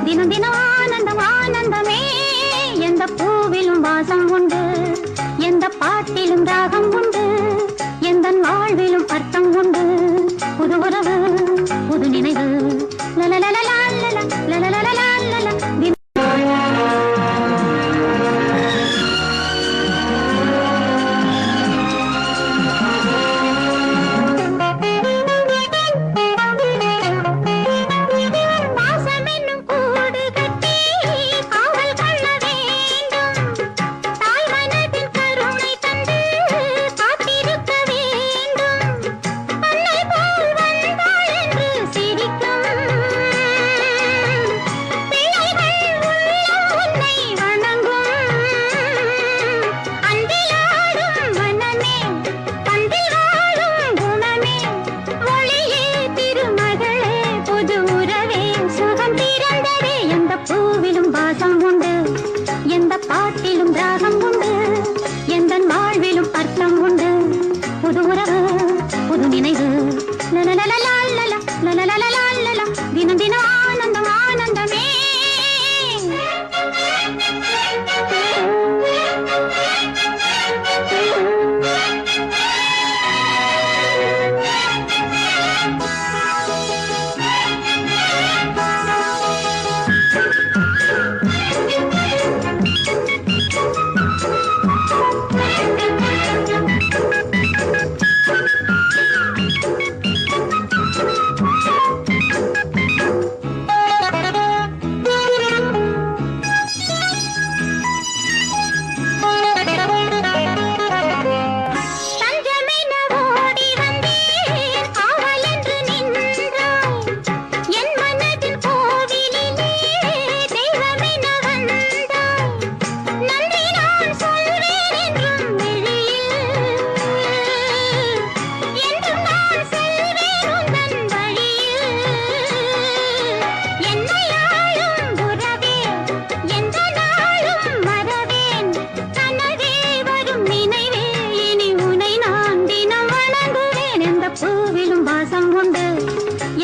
தினம் தினம் ஆனந்தம் ஆனந்தமே. எந்த பூவிலும் வாசம் உண்டு, எந்த பாட்டிலும் ராகம் உண்டு, எந்த வாழ்விலும் அர்த்தம் உண்டு. புது உறவு புது நினைவு லலலலலா லலலலலா பாட்டிலும் ராகம் உண்டு, எந்த வாழ்விலும் அர்த்தம் உண்டு. புது உறவு புது நினைவு லலலலலா லலலலலா தினம் தினம் ஆனந்தம் ஆனந்தமே.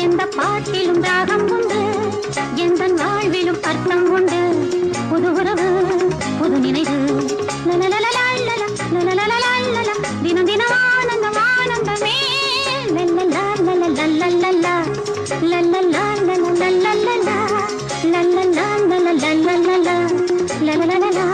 எந்த பாட்டிலும் ராகம் உண்டு, எந்த வாழ்விலும் அர்த்தம் உண்டு. புது உறவு புது நினைவு லலலலலா தினம் தினம் ஆனந்தம் ஆனந்தமே. லல்லலா லலலலலா லல்லலா லலலலலா லல்லலா லலலலலா லலலலலா